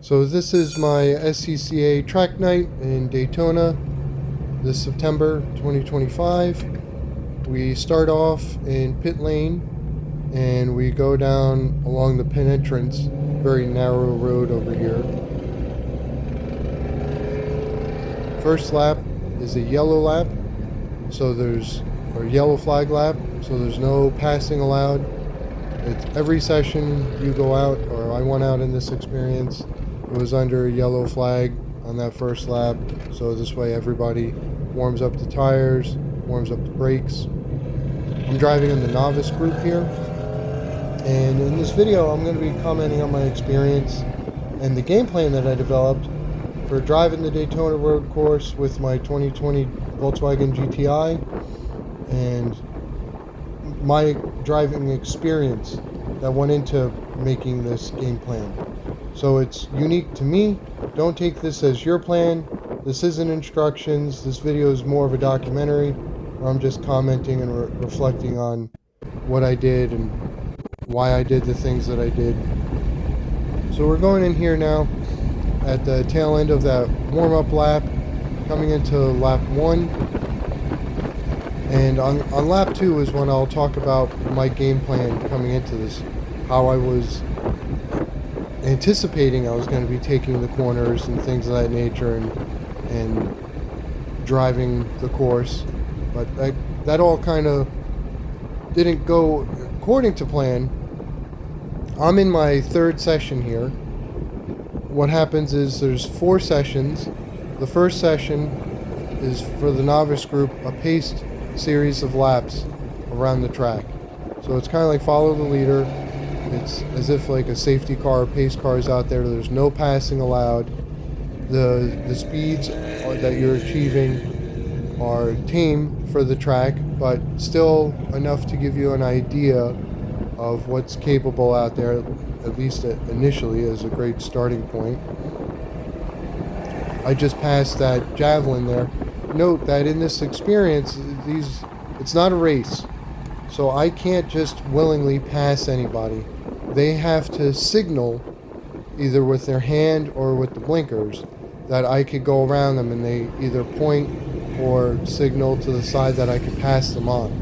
So this is my SCCA Track Night in Daytona this September 2025. We start off in pit lane and we go down along the pit entrance, very narrow road over here. First lap is a yellow lap, or yellow flag lap, so there's no passing allowed. It's every session you go out, or I went out in this experience, it was under a yellow flag on that first lap, so this way everybody warms up the tires, warms up the brakes. I'm driving in the novice group here, and in this video I'm going to be commenting on my experience and the game plan that I developed for driving the Daytona road course with my 2020 Volkswagen GTI and my driving experience that went into making this game plan. So it's unique to me. Don't take this as your plan. This isn't instructions. This video is more of a documentary where I'm just commenting and reflecting on what I did and why I did the things that I did. So we're going in here now at the tail end of that warm-up lap, coming into lap 1. And on lap 2 is when I'll talk about my game plan coming into this, how I was anticipating I was going to be taking the corners and things of that nature and driving the course. But that all kind of didn't go according to plan. I'm in my third session here. What happens is there's 4 sessions. The first session is for the novice group, a paced series of laps around the track. So it's kind of like follow the leader. It's as if like a safety car, pace car is out there. There's no passing allowed. The speeds that you're achieving are tame for the track, but still enough to give you an idea of what's capable out there, at least initially, as a great starting point. I just passed that javelin there. Note that in this experience, it's not a race, so I can't just willingly pass anybody. They have to signal either with their hand or with the blinkers that I could go around them, and they either point or signal to the side that I could pass them on.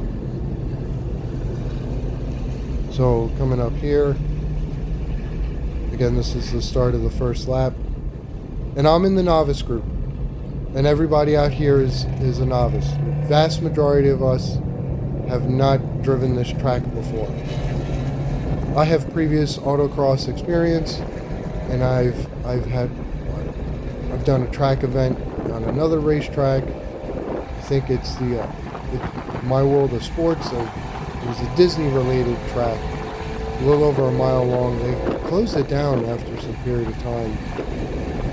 So coming up here, again, this is the start of the first lap, and I'm in the novice group, and everybody out here is a novice. The vast majority of us have not driven this track before. I have previous autocross experience, and I've done a track event on another racetrack. I think it's My World of Sports. It was a Disney-related track, a little over a mile long. They closed it down after some period of time.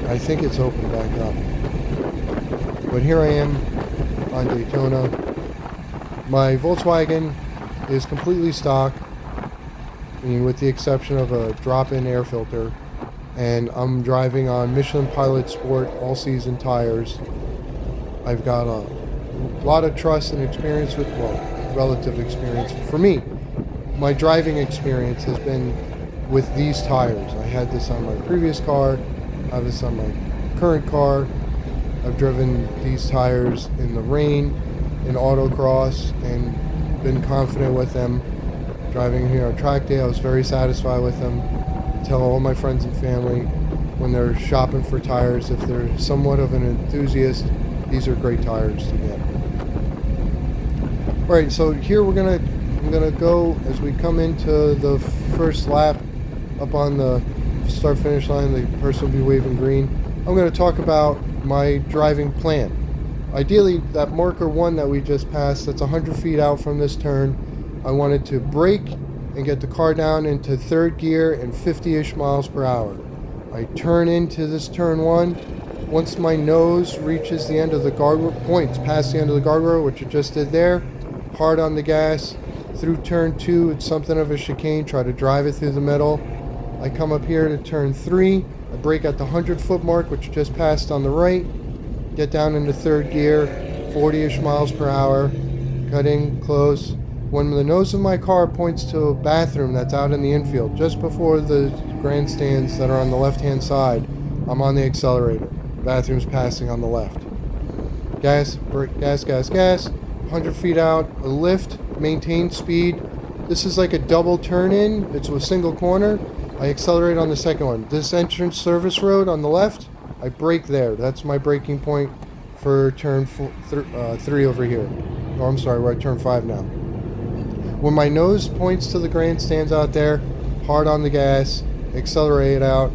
I think it's opened back up. But here I am on Daytona. My Volkswagen is completely stock, I mean, with the exception of a drop-in air filter, and I'm driving on Michelin Pilot Sport all-season tires. I've got a lot of trust and experience with, well, relative experience. For me, my driving experience has been with these tires. I had this on my previous car, I have this on my current car. I've driven these tires in the rain, in autocross, and been confident with them. Driving here on track day, I was very satisfied with them. I tell all my friends and family when they're shopping for tires, if they're somewhat of an enthusiast, these are great tires to get. Alright, so here I'm gonna go as we come into the first lap up on the start finish line. The person will be waving green. I'm going to talk about my driving plan. Ideally, that marker 1 that we just passed, that's 100 feet out from this turn, I wanted to brake and get the car down into 3rd gear and 50-ish miles per hour. I turn into this turn 1. Once my nose reaches the end of the guardrail, points past the end of the guardrail, which it just did there, hard on the gas. Through turn 2, it's something of a chicane, try to drive it through the middle. I come up here to turn 3, I brake at the 100-foot mark, which just passed on the right, get down into 3rd gear, 40-ish miles per hour, cutting close. When the nose of my car points to a bathroom that's out in the infield, just before the grandstands that are on the left-hand side, I'm on the accelerator. Bathroom's passing on the left. Gas, brake, gas, gas, gas. 100 feet out, a lift, maintain speed. This is like a double turn-in. It's a single corner. I accelerate on the second one. This entrance service road on the left, I brake there. That's my braking point for turn 3 over here. Oh, I'm sorry, we're at turn 5 now. When my nose points to the grandstands out there, hard on the gas, accelerate out.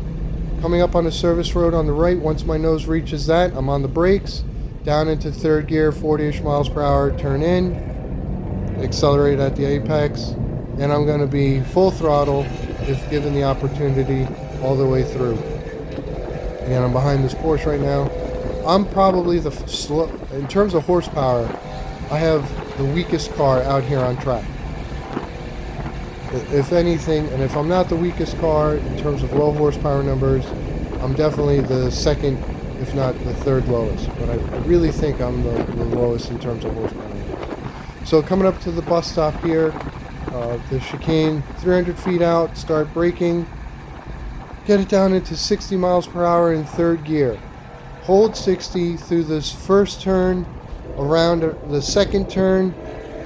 Coming up on the service road on the right, once my nose reaches that, I'm on the brakes. Down into third gear, 40-ish miles per hour, turn in, accelerate at the apex, and I'm going to be full throttle if given the opportunity all the way through. Again, I'm behind this Porsche right now. I'm probably the slow, in terms of horsepower, I have the weakest car out here on track. If anything, and if I'm not the weakest car in terms of low horsepower numbers, I'm definitely the second, if not the third lowest. But I really think I'm the lowest in terms of horsepower numbers. So coming up to the bus stop here, the chicane, 300 feet out, start braking, get it down into 60 miles per hour in third gear. Hold 60 through this first turn, around the second turn,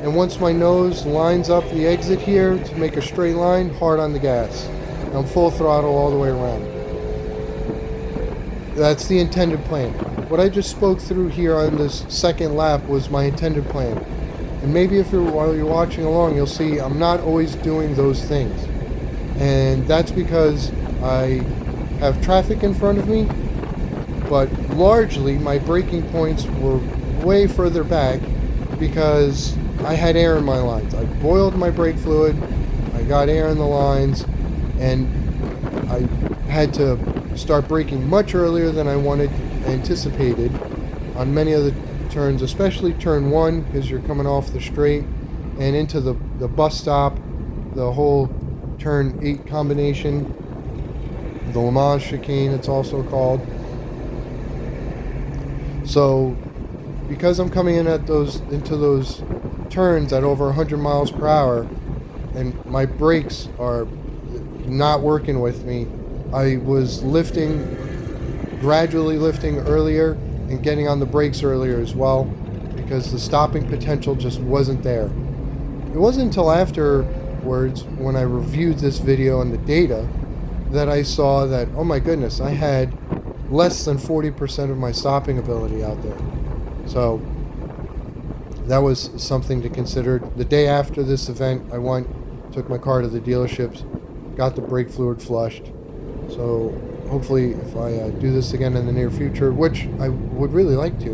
and once my nose lines up the exit here to make a straight line, hard on the gas. I'm full throttle all the way around. That's the intended plan. What I just spoke through here on this second lap was my intended plan. And maybe while you're watching along, you'll see I'm not always doing those things. And that's because I have traffic in front of me, but largely my braking points were way further back because I had air in my lines. I boiled my brake fluid, I got air in the lines, and I had to start braking much earlier than I anticipated on many of the turns, especially turn 1 because you're coming off the straight and into the bus stop, the whole turn 8 combination, the Le Mans chicane it's also called. So because I'm coming in into those turns at over 100 miles per hour and my brakes are not working with me, I was gradually lifting earlier and getting on the brakes earlier as well because the stopping potential just wasn't there. It wasn't until afterwards when I reviewed this video and the data that I saw that, oh my goodness, I had less than 40% of my stopping ability out there. So that was something to consider. The day after this event, I took my car to the dealerships, got the brake fluid flushed. So hopefully if I do this again in the near future, which I would really like to,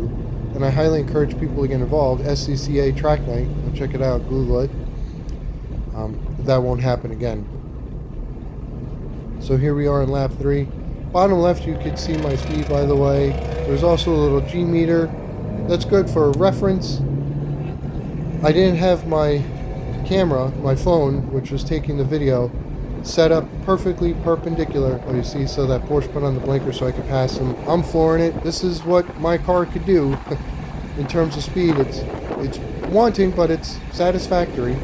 and I highly encourage people to get involved, SCCA Track Night, check it out, Google it, that won't happen again. So here we are in lap 3. Bottom left you can see my speed, by the way. There's also a little G meter. That's good for reference. I didn't have my camera, my phone, which was taking the video, set up perfectly perpendicular. Oh, you see, so that Porsche put on the blinker so I could pass him. I'm flooring it. This is what my car could do in terms of speed. It's wanting, but it's satisfactory.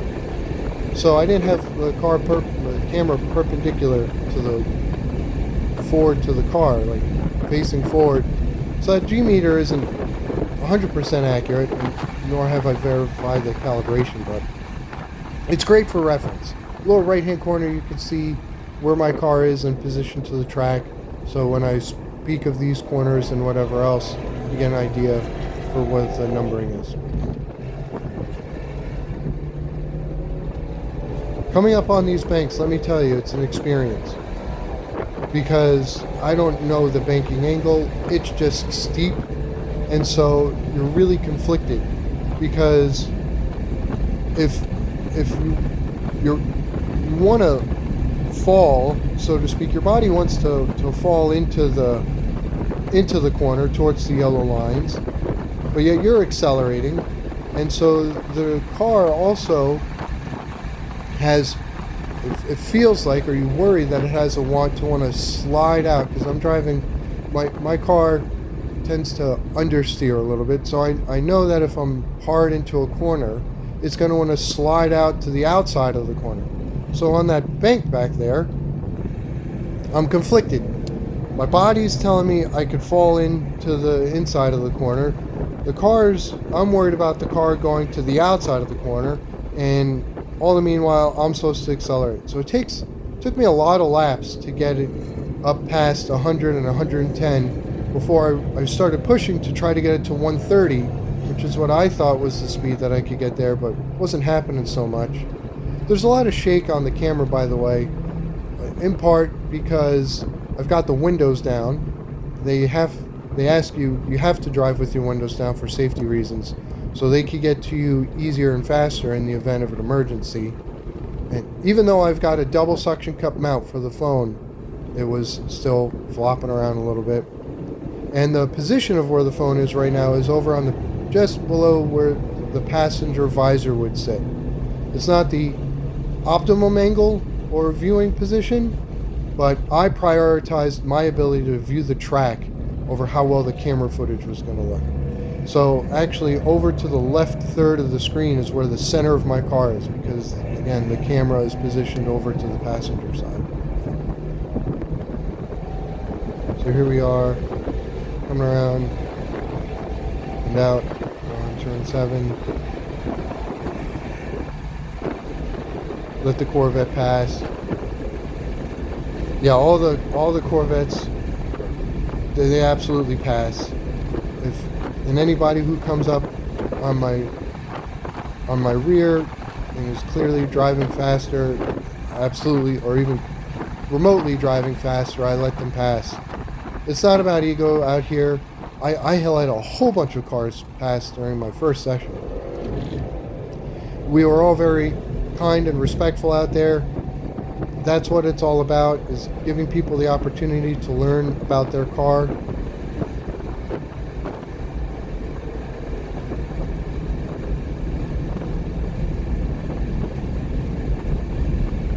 So I didn't have the camera perpendicular to the car, like facing forward. So that G meter isn't 100% accurate, nor have I verified the calibration, but it's great for reference. Lower right hand corner you can see where my car is in position to the track, so when I speak of these corners and whatever else, you get an idea for what the numbering is. Coming up on these banks, let me tell you, it's an experience because I don't know the banking angle. It's just steep, and so you're really conflicted because if you want to fall, so to speak, your body wants to fall into the corner towards the yellow lines, but yet you're accelerating, and so the car also has, it feels like, or you worry that it has a want to slide out, because I'm driving, my car tends to understeer a little bit, so I know that if I'm hard into a corner, it's going to want to slide out to the outside of the corner. So on that bank back there, I'm conflicted. My body's telling me I could fall into the inside of the corner. I'm worried about the car going to the outside of the corner, and all the meanwhile, I'm supposed to accelerate. So it took me a lot of laps to get it up past 100 and 110 before I started pushing to try to get it to 130, which is what I thought was the speed that I could get there, but wasn't happening so much. There's a lot of shake on the camera, by the way, in part because I've got the windows down. They ask you have to drive with your windows down for safety reasons, so they can get to you easier and faster in the event of an emergency. And even though I've got a double suction cup mount for the phone, it was still flopping around a little bit. And the position of where the phone is right now is over on just below where the passenger visor would sit. It's not the optimum angle or viewing position, but I prioritized my ability to view the track over how well the camera footage was going to look. So actually over to the left third of the screen is where the center of my car is, because again the camera is positioned over to the passenger side. So here we are, coming around and out on turn 7. Let the Corvette pass. Yeah, all the Corvettes, they absolutely pass. And anybody who comes up on my rear and is clearly driving faster, absolutely, or even remotely driving faster, I let them pass. It's not about ego out here. I let a whole bunch of cars pass during my first session. We were all very kind and respectful out there. That's what it's all about, is giving people the opportunity to learn about their car.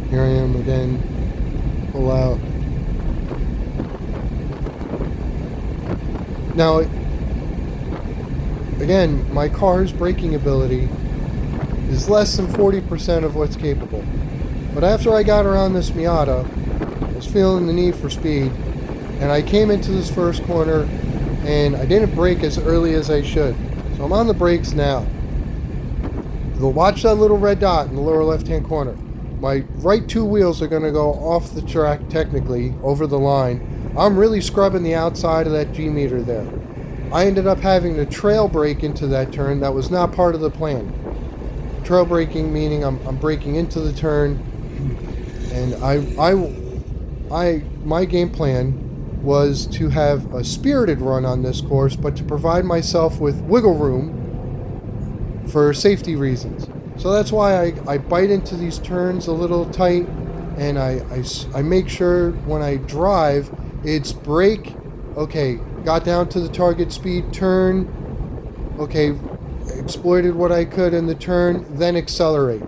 Here I am again, pull out. Now, again, my car's braking ability is less than 40% of what's capable. But after I got around this Miata, I was feeling the need for speed, and I came into this first corner, and I didn't brake as early as I should. So I'm on the brakes now. Watch that little red dot in the lower left-hand corner. My right two wheels are going to go off the track, technically, over the line. I'm really scrubbing the outside of that G meter there. I ended up having to trail brake into that turn. That was not part of the plan. Trail braking meaning I'm braking into the turn, and my game plan was to have a spirited run on this course, but to provide myself with wiggle room for safety reasons. So that's why I bite into these turns a little tight, and I make sure when I drive, it's brake, okay, got down to the target speed, turn, okay, exploited what I could in the turn, then accelerate.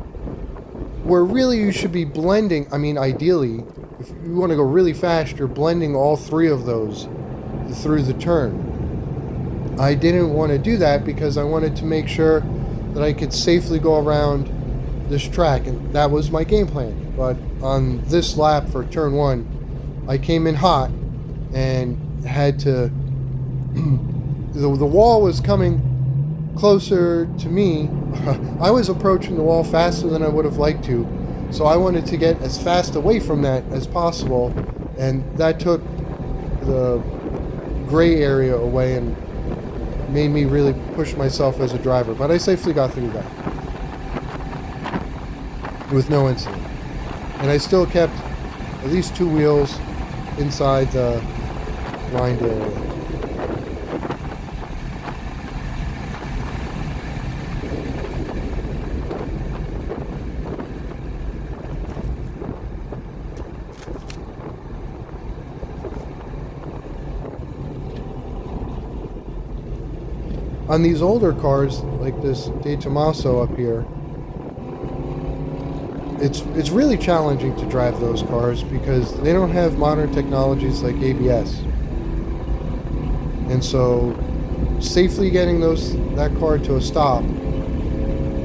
Where really you should be blending, I mean ideally, if you want to go really fast, you're blending all three of those through the turn. I didn't want to do that because I wanted to make sure that I could safely go around this track, and that was my game plan. But on this lap for turn 1, I came in hot and had to the wall was coming closer to me. I was approaching the wall faster than I would have liked to, so I wanted to get as fast away from that as possible, and that took the gray area away and made me really push myself as a driver. But I safely got through that with no incident, and I still kept at least 2 wheels inside the lined area. On these older cars, like this Daytona up here, it's really challenging to drive those cars because they don't have modern technologies like ABS. And so safely getting that car to a stop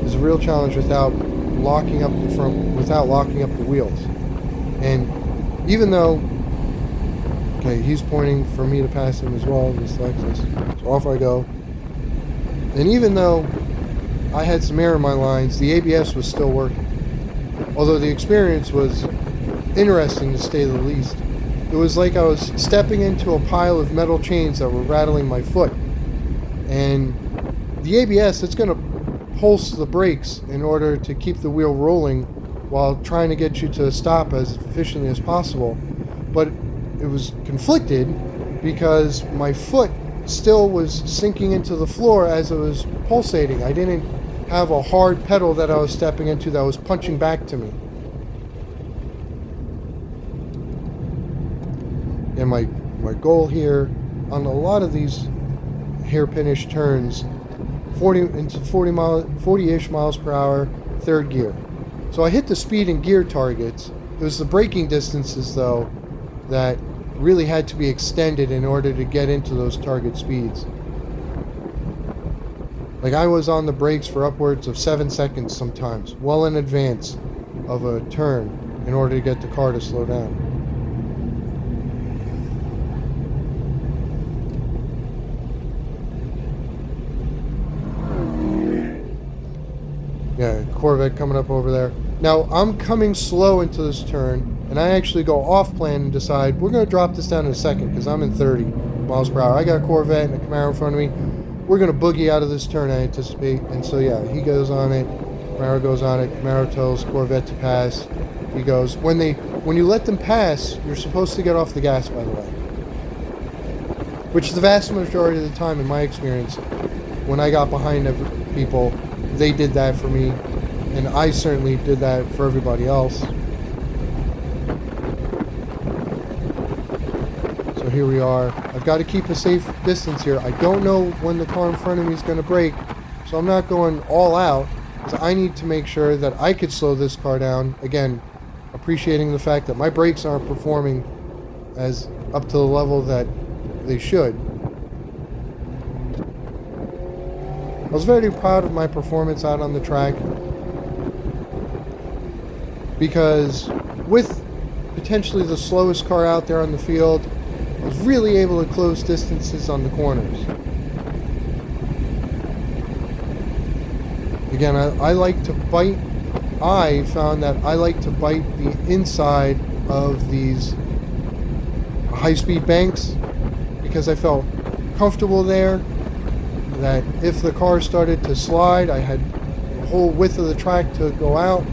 is a real challenge without locking up the wheels. And even though Okay, he's pointing for me to pass him as well, this Lexus. So off I go. And even though I had some air in my lines, the ABS was still working. Although the experience was interesting to say the least. It was like I was stepping into a pile of metal chains that were rattling my foot. And the ABS, it's going to pulse the brakes in order to keep the wheel rolling while trying to get you to stop as efficiently as possible. But it was conflicted because my foot still was sinking into the floor as it was pulsating. I didn't have a hard pedal that I was stepping into that was punching back to me. And my goal here on a lot of these hairpinish turns, 40-ish miles per hour, third gear. So I hit the speed and gear targets. It was the braking distances though that really had to be extended in order to get into those target speeds. Like I was on the brakes for upwards of 7 seconds sometimes, well in advance of a turn in order to get the car to slow down. Yeah, Corvette coming up over there. Now, I'm coming slow into this turn, and I actually go off plan and decide we're going to drop this down in a second because I'm in 30 miles per hour. I got a Corvette and a Camaro in front of me. We're going to boogie out of this turn, I anticipate. And so, yeah, he goes on it. Camaro goes on it. Camaro tells Corvette to pass. He goes. When you let them pass, you're supposed to get off the gas, by the way. Which the vast majority of the time, in my experience, when I got behind people, they did that for me, and I certainly did that for everybody else. So here we are. I've got to keep a safe distance here. I don't know when the car in front of me is going to brake, so I'm not going all out, because I need to make sure that I could slow this car down. Again, appreciating the fact that my brakes aren't performing as up to the level that they should. I was very proud of my performance out on the track because with potentially the slowest car out there on the field, I was really able to close distances on the corners. Again, I like to bite. I found that I like to bite the inside of these high-speed banks because I felt comfortable there. That if the car started to slide, I had the whole width of the track to go out.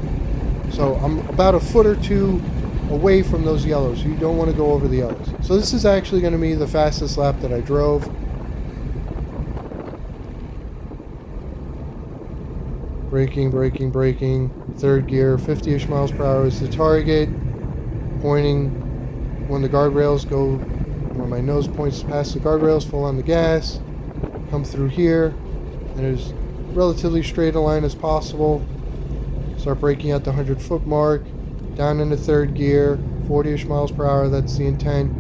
So I'm about a foot or two away from those yellows. You don't want to go over the yellows. So this is actually going to be the fastest lap that I drove. Braking, braking, braking. Third gear, 50-ish miles per hour is the target. Pointing when the guardrails go, when my nose points past the guardrails, full on the gas. Come through here, and as relatively straight a line as possible. Start braking at the 100-foot mark, down into third gear, 40-ish miles per hour, that's the intent.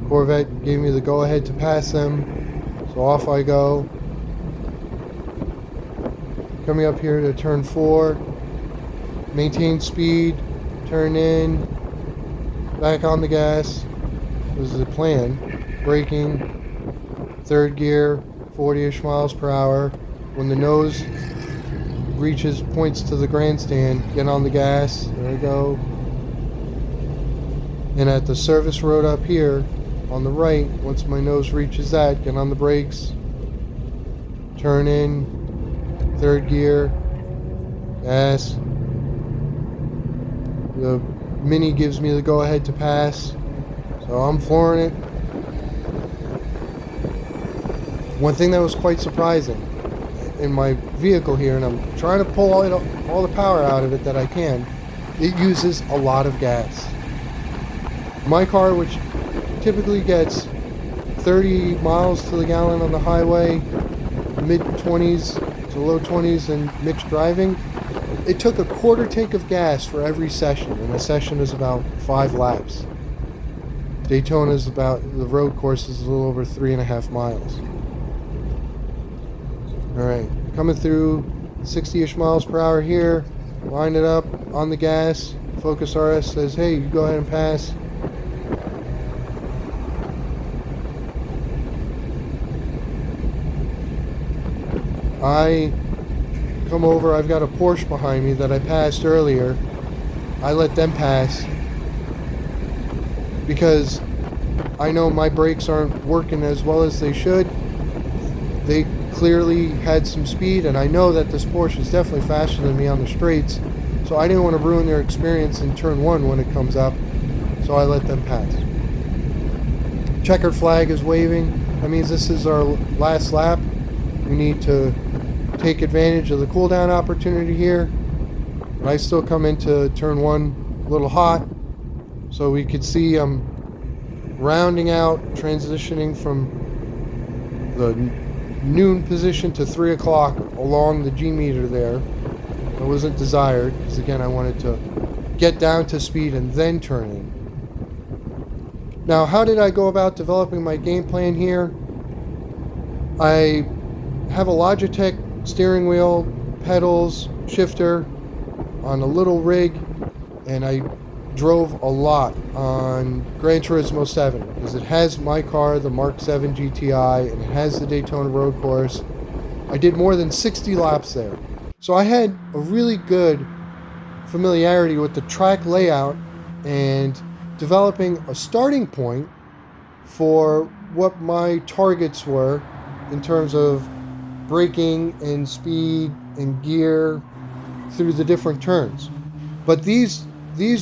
Corvette gave me the go-ahead to pass them, so off I go. Coming up here to turn 4, maintain speed, turn in, back on the gas. Was the plan. Braking, third gear, 40-ish miles per hour. When the nose points to the grandstand, get on the gas. There we go. And at the service road up here, on the right, once my nose reaches that, get on the brakes. Turn in, third gear, gas. The Mini gives me the go-ahead to pass. So I'm flooring it. One thing that was quite surprising in my vehicle here, and I'm trying to pull all the power out of it that I can, it uses a lot of gas. My car, which typically gets 30 miles to the gallon on the highway, mid-20s to low 20s in mixed driving, it took a quarter tank of gas for every session, and a session is about 5 laps. Daytona is about, the road course is a little over 3.5 miles. Alright, coming through 60-ish miles per hour here, line it up on the gas, Focus RS says, hey, you go ahead and pass. I come over, I've got a Porsche behind me that I passed earlier. I let them pass because I know my brakes aren't working as well as they should. They clearly had some speed, and I know that this Porsche is definitely faster than me on the straights, so I didn't want to ruin their experience in turn one when it comes up, so I let them pass. Checkered flag is waving. That means this is our last lap. We need to take advantage of the cool down opportunity here. But I still come into turn one a little hot, so we could see I'm rounding out, transitioning from the noon position to 3 o'clock along the G meter there. It wasn't desired because, again, I wanted to get down to speed and then turn in. Now, how did I go about developing my game plan here? I have a Logitech steering wheel, pedals, shifter on a little rig, and I drove a lot on Gran Turismo 7 because it has my car, the Mark 7 GTI, and it has the Daytona road course. I did more than 60 laps there. So I had a really good familiarity with the track layout and developing a starting point for what my targets were in terms of braking and speed and gear through the different turns. But these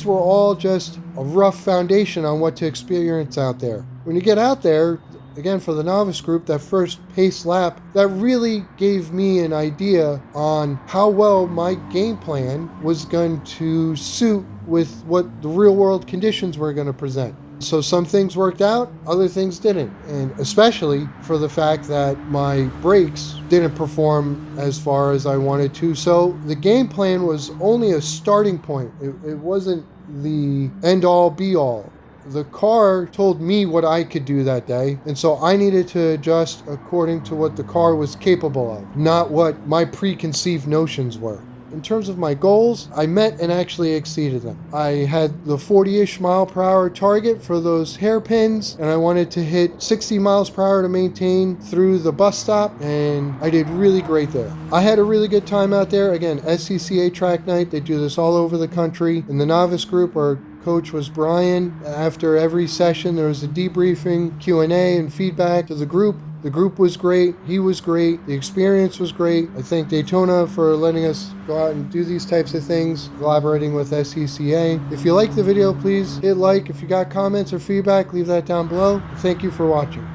were all just a rough foundation on what to experience out there. When you get out there, again, for the novice group, that first pace lap, that really gave me an idea on how well my game plan was going to suit with what the real world conditions were going to present. So some things worked out, other things didn't. And especially for the fact that my brakes didn't perform as far as I wanted to. So the game plan was only a starting point. It wasn't the end all be all. The car told me what I could do that day, and so I needed to adjust according to what the car was capable of, not what my preconceived notions were. In terms of my goals, I met and actually exceeded them. I had the 40-ish mile per hour target for those hairpins, and I wanted to hit 60 miles per hour to maintain through the bus stop, and I did really great there. I had a really good time out there. Again, SCCA Track Night, they do this all over the country. In the novice group, our coach was Brian. After every session, there was a debriefing, Q&A, and feedback to the group. The group was great. He was great. The experience was great. I thank Daytona for letting us go out and do these types of things, collaborating with SCCA. If you like the video, please hit like. If you got comments or feedback, leave that down below. Thank you for watching.